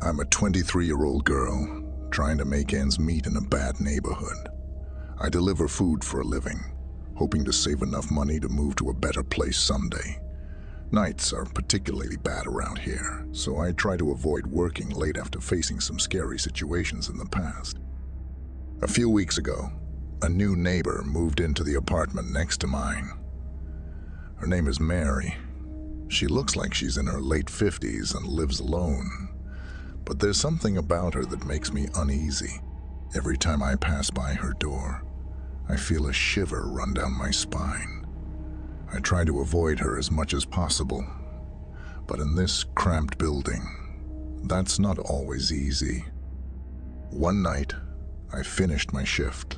I'm a 23-year-old girl trying to make ends meet in a bad neighborhood. I deliver food for a living, hoping to save enough money to move to a better place someday. Nights are particularly bad around here, so I try to avoid working late after facing some scary situations in the past. A few weeks ago, a new neighbor moved into the apartment next to mine. Her name is Mary. She looks like she's in her late 50s and lives alone. But there's something about her that makes me uneasy. Every time I pass by her door, I feel a shiver run down my spine. I try to avoid her as much as possible, but in this cramped building, that's not always easy. One night, I finished my shift,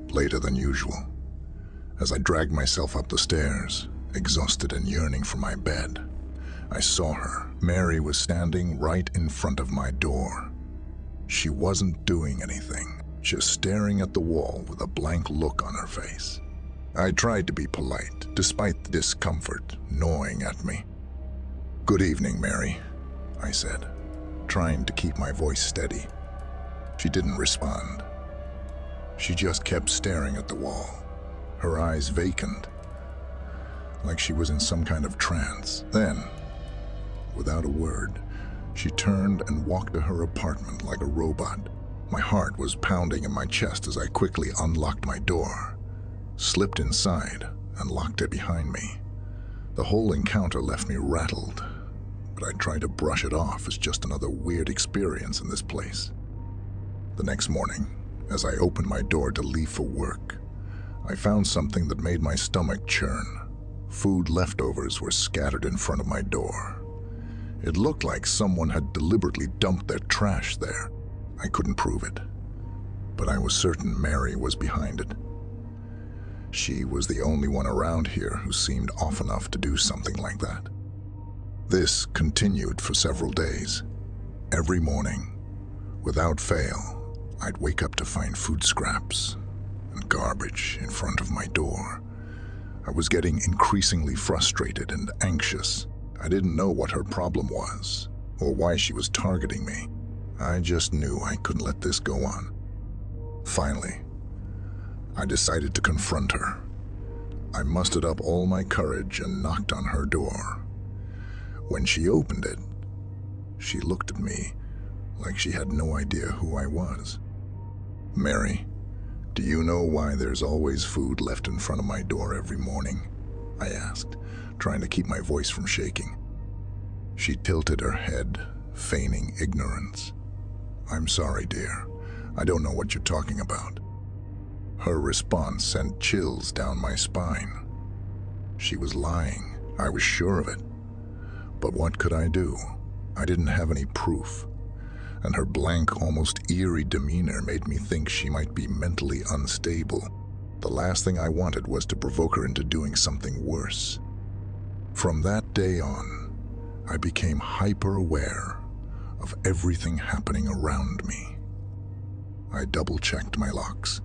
later than usual. As I dragged myself up the stairs, exhausted and yearning for my bed, I saw her. Mary was standing right in front of my door. She wasn't doing anything, just staring at the wall with a blank look on her face. I tried to be polite, despite the discomfort gnawing at me. "Good evening, Mary," I said, trying to keep my voice steady. She didn't respond. She just kept staring at the wall, her eyes vacant, like she was in some kind of trance. Then, without a word, she turned and walked to her apartment like a robot. My heart was pounding in my chest as I quickly unlocked my door, slipped inside, and locked it behind me. The whole encounter left me rattled, but I tried to brush it off as just another weird experience in this place. The next morning, as I opened my door to leave for work, I found something that made my stomach churn. Food leftovers were scattered in front of my door. It looked like someone had deliberately dumped their trash there. I couldn't prove it, but I was certain Mary was behind it. She was the only one around here who seemed off enough to do something like that. This continued for several days. Every morning, without fail, I'd wake up to find food scraps and garbage in front of my door. I was getting increasingly frustrated and anxious. I didn't know what her problem was or why she was targeting me. I just knew I couldn't let this go on. Finally, I decided to confront her. I mustered up all my courage and knocked on her door. When she opened it, she looked at me like she had no idea who I was. "Mary, do you know why there's always food left in front of my door every morning?" I asked, trying to keep my voice from shaking. She tilted her head, feigning ignorance. "I'm sorry, dear. I don't know what you're talking about." Her response sent chills down my spine. She was lying. I was sure of it. But what could I do? I didn't have any proof, and her blank, almost eerie demeanor made me think she might be mentally unstable. The last thing I wanted was to provoke her into doing something worse. From that day on, I became hyper-aware of everything happening around me. I double-checked my locks,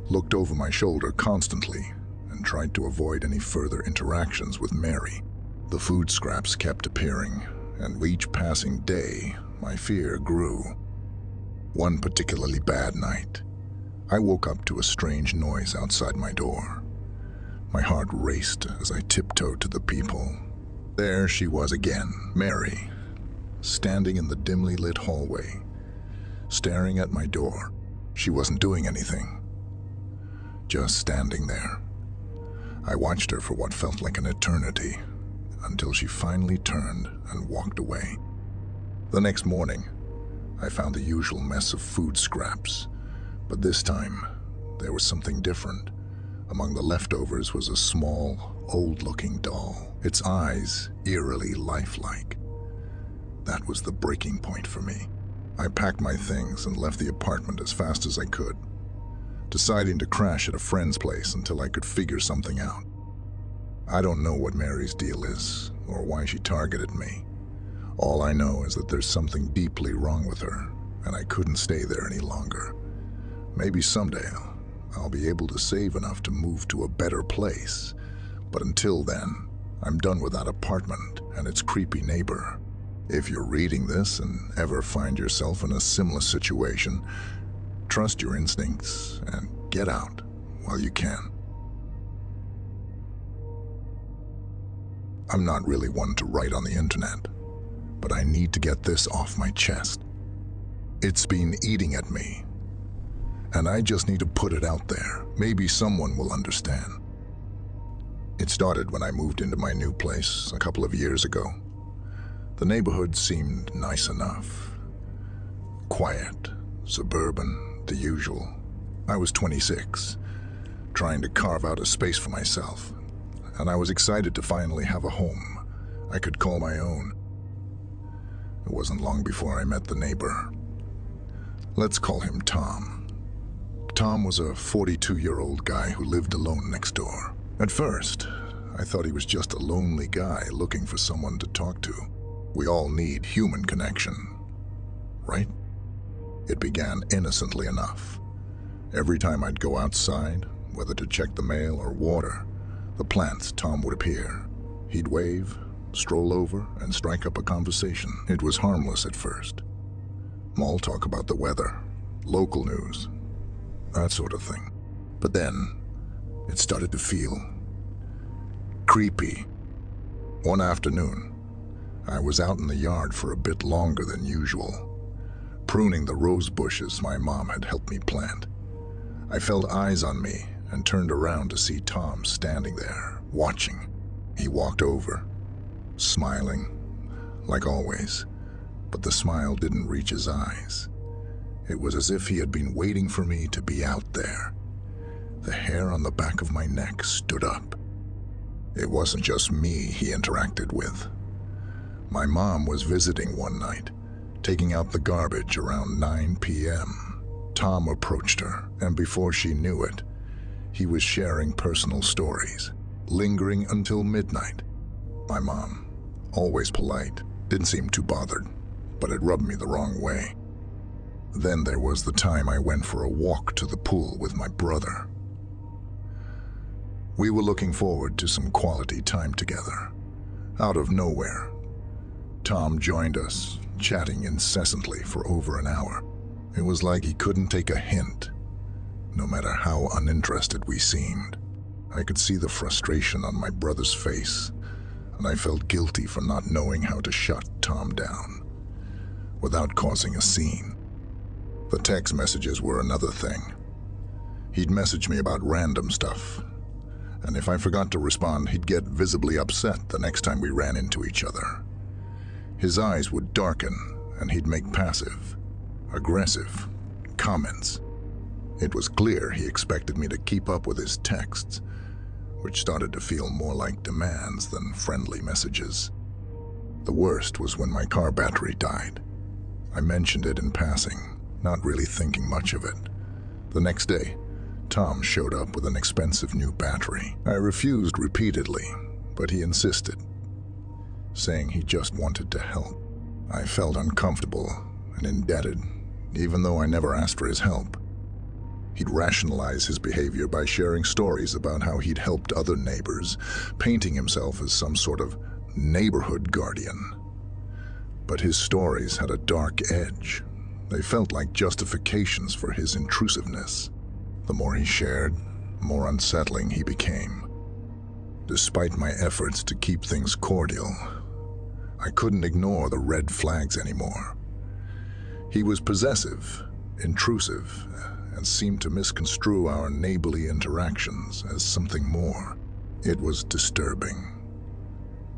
looked over my shoulder constantly, and tried to avoid any further interactions with Mary. The food scraps kept appearing, and with each passing day, my fear grew. One particularly bad night, I woke up to a strange noise outside my door. My heart raced as I tiptoed to the peephole. There she was again, Mary, standing in the dimly lit hallway, staring at my door. She wasn't doing anything, just standing there. I watched her for what felt like an eternity, until she finally turned and walked away. The next morning, I found the usual mess of food scraps, but this time, there was something different. Among the leftovers was a small, old-looking doll, its eyes eerily lifelike. That was the breaking point for me. I packed my things and left the apartment as fast as I could, deciding to crash at a friend's place until I could figure something out. I don't know what Mary's deal is or why she targeted me. All I know is that there's something deeply wrong with her, and I couldn't stay there any longer. Maybe someday I'll be able to save enough to move to a better place, but until then, I'm done with that apartment and its creepy neighbor. If you're reading this and ever find yourself in a similar situation, trust your instincts and get out while you can. I'm not really one to write on the internet, but I need to get this off my chest. It's been eating at me, and I just need to put it out there. Maybe someone will understand. It started when I moved into my new place a couple of years ago. The neighborhood seemed nice enough. Quiet, suburban, the usual. I was 26, trying to carve out a space for myself, and I was excited to finally have a home I could call my own. It wasn't long before I met the neighbor. Let's call him Tom. Tom was a 42-year-old guy who lived alone next door. At first, I thought he was just a lonely guy looking for someone to talk to. We all need human connection, right? It began innocently enough. Every time I'd go outside, whether to check the mail or water the plants, Tom would appear. He'd wave, stroll over, and strike up a conversation. It was harmless at first. Small talk about the weather, local news, that sort of thing. But then, it started to feel creepy. One afternoon, I was out in the yard for a bit longer than usual, pruning the rose bushes my mom had helped me plant. I felt eyes on me and turned around to see Tom standing there, watching. He walked over, smiling, like always, but the smile didn't reach his eyes. It was as if he had been waiting for me to be out there. The hair on the back of my neck stood up. It wasn't just me he interacted with. My mom was visiting one night, taking out the garbage around 9 p.m. Tom approached her, and before she knew it, he was sharing personal stories, lingering until midnight. My mom, always polite, didn't seem too bothered, but it rubbed me the wrong way. Then there was the time I went for a walk to the pool with my brother. We were looking forward to some quality time together. Out of nowhere, Tom joined us, chatting incessantly for over an hour. It was like he couldn't take a hint, no matter how uninterested we seemed. I could see the frustration on my brother's face, and I felt guilty for not knowing how to shut Tom down without causing a scene. The text messages were another thing. He'd message me about random stuff, and if I forgot to respond, he'd get visibly upset the next time we ran into each other. His eyes would darken, and he'd make passive, aggressive comments. It was clear he expected me to keep up with his texts, which started to feel more like demands than friendly messages. The worst was when my car battery died. I mentioned it in passing, not really thinking much of it. The next day, Tom showed up with an expensive new battery. I refused repeatedly, but he insisted, saying he just wanted to help. I felt uncomfortable and indebted, even though I never asked for his help. He'd rationalize his behavior by sharing stories about how he'd helped other neighbors, painting himself as some sort of neighborhood guardian. But his stories had a dark edge. They felt like justifications for his intrusiveness. The more he shared, the more unsettling he became. Despite my efforts to keep things cordial, I couldn't ignore the red flags anymore. He was possessive, intrusive, and seemed to misconstrue our neighborly interactions as something more. It was disturbing.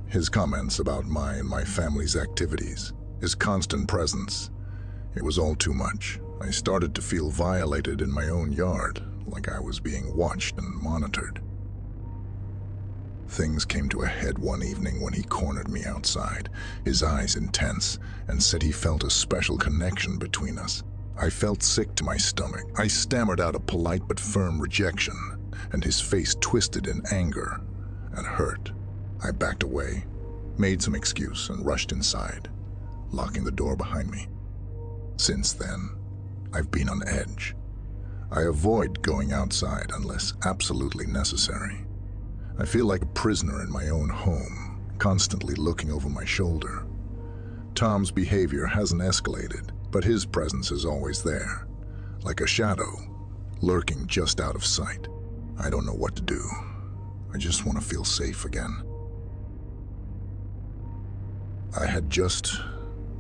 His comments about my and my family's activities, his constant presence, it was all too much. I started to feel violated in my own yard, like I was being watched and monitored. Things came to a head one evening when he cornered me outside, his eyes intense, and said he felt a special connection between us. I felt sick to my stomach. I stammered out a polite but firm rejection, and his face twisted in anger and hurt. I backed away, made some excuse, and rushed inside, locking the door behind me. Since then, I've been on edge. I avoid going outside unless absolutely necessary. I feel like a prisoner in my own home, constantly looking over my shoulder. Tom's behavior hasn't escalated, but his presence is always there, like a shadow, lurking just out of sight. I don't know what to do. I just want to feel safe again. I had just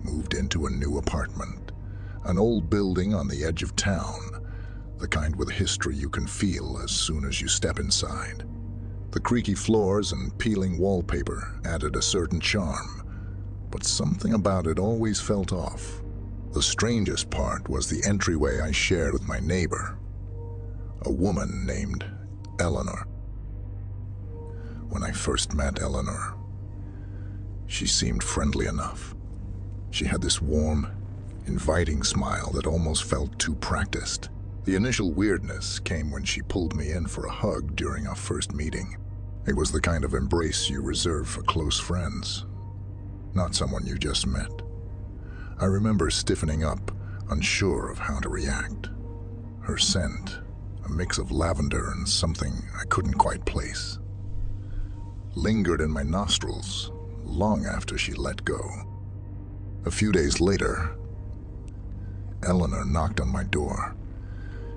moved into a new apartment, an old building on the edge of town, the kind with history you can feel as soon as you step inside. The creaky floors and peeling wallpaper added a certain charm, but something about it always felt off. The strangest part was the entryway I shared with my neighbor, a woman named Eleanor. When I first met Eleanor, she seemed friendly enough. She had this warm, inviting smile that almost felt too practiced. The initial weirdness came when she pulled me in for a hug during our first meeting. It was the kind of embrace you reserve for close friends, not someone you just met. I remember stiffening up, unsure of how to react. Her scent, a mix of lavender and something I couldn't quite place, lingered in my nostrils long after she let go. A few days later, Eleanor knocked on my door.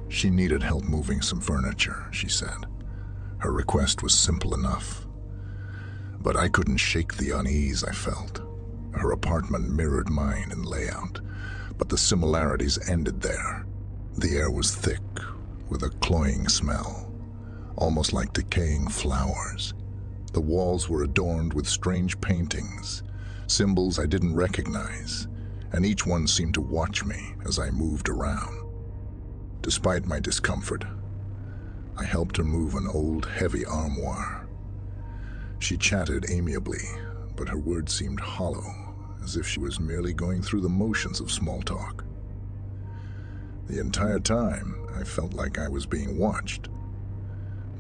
She needed help moving some furniture, she said. Her request was simple enough, but I couldn't shake the unease I felt. Her apartment mirrored mine in layout, but the similarities ended there. The air was thick, with a cloying smell, almost like decaying flowers. The walls were adorned with strange paintings, symbols I didn't recognize, and each one seemed to watch me as I moved around. Despite my discomfort, I helped her move an old, heavy armoire. She chatted amiably, but her words seemed hollow, as if she was merely going through the motions of small talk. The entire time, I felt like I was being watched,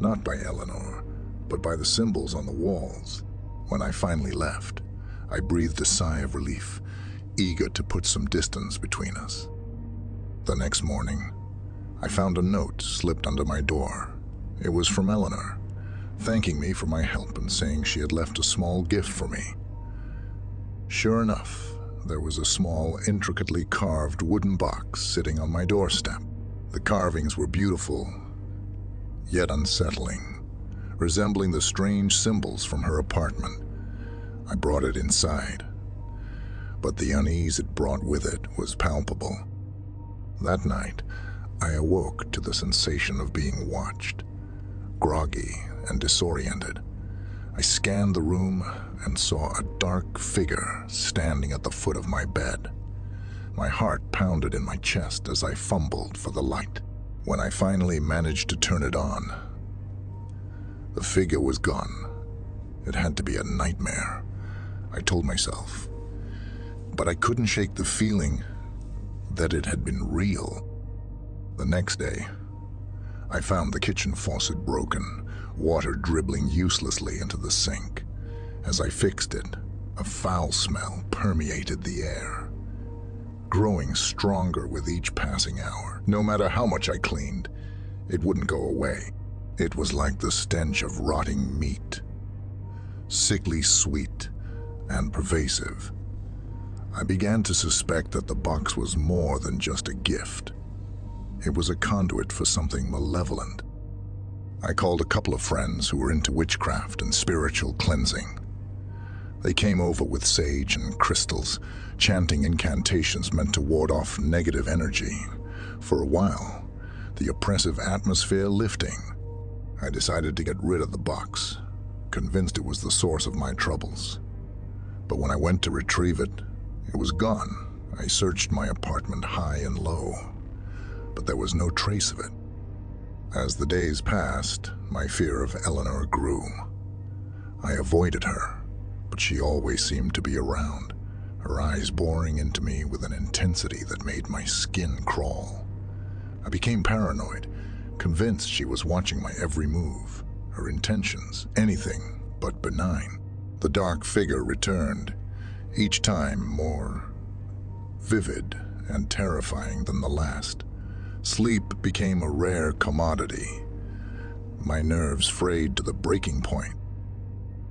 not by Eleanor, but by the symbols on the walls. When I finally left, I breathed a sigh of relief, eager to put some distance between us. The next morning, I found a note slipped under my door. It was from Eleanor, thanking me for my help and saying she had left a small gift for me. Sure enough, there was a small, intricately carved wooden box sitting on my doorstep. The carvings were beautiful, yet unsettling, resembling the strange symbols from her apartment. I brought it inside, but the unease it brought with it was palpable. That night, I awoke to the sensation of being watched. Groggy and disoriented, I scanned the room and saw a dark figure standing at the foot of my bed. My heart pounded in my chest as I fumbled for the light. When I finally managed to turn it on, the figure was gone. It had to be a nightmare, I told myself. But I couldn't shake the feeling that it had been real. The next day, I found the kitchen faucet broken, water dribbling uselessly into the sink. As I fixed it, a foul smell permeated the air, growing stronger with each passing hour. No matter how much I cleaned, it wouldn't go away. It was like the stench of rotting meat, sickly sweet and pervasive. I began to suspect that the box was more than just a gift. It was a conduit for something malevolent. I called a couple of friends who were into witchcraft and spiritual cleansing. They came over with sage and crystals, chanting incantations meant to ward off negative energy. For a while, the oppressive atmosphere lifting. I decided to get rid of the box, convinced it was the source of my troubles. But when I went to retrieve it, it was gone. I searched my apartment high and low, but there was no trace of it. As the days passed, my fear of Eleanor grew. I avoided her, but she always seemed to be around, her eyes boring into me with an intensity that made my skin crawl. I became paranoid, convinced she was watching my every move, her intentions, anything but benign. The dark figure returned, each time more vivid and terrifying than the last. Sleep became a rare commodity, my nerves frayed to the breaking point.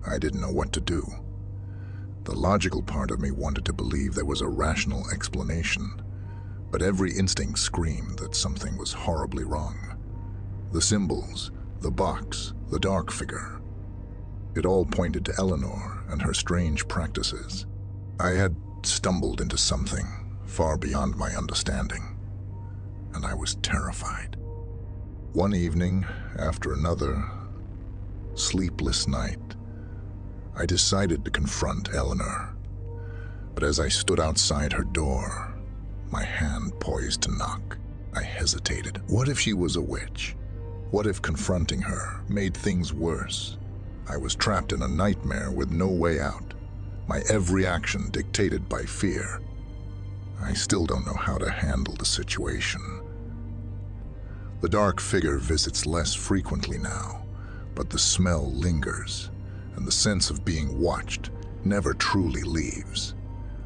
I didn't know what to do. The logical part of me wanted to believe there was a rational explanation, but every instinct screamed that something was horribly wrong. The symbols, the box, the dark figure. It all pointed to Eleanor and her strange practices. I had stumbled into something far beyond my understanding, and I was terrified. One evening, after another sleepless night, I decided to confront Eleanor. But as I stood outside her door, my hand poised to knock, I hesitated. What if she was a witch? What if confronting her made things worse? I was trapped in a nightmare with no way out, my every action dictated by fear. I still don't know how to handle the situation. The dark figure visits less frequently now, but the smell lingers, and the sense of being watched never truly leaves.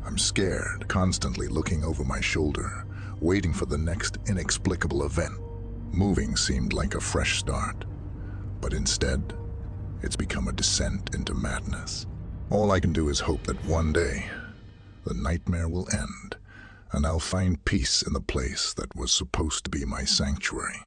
I'm scared, constantly looking over my shoulder, waiting for the next inexplicable event. Moving seemed like a fresh start, but instead, it's become a descent into madness. All I can do is hope that one day, the nightmare will end, and I'll find peace in the place that was supposed to be my sanctuary.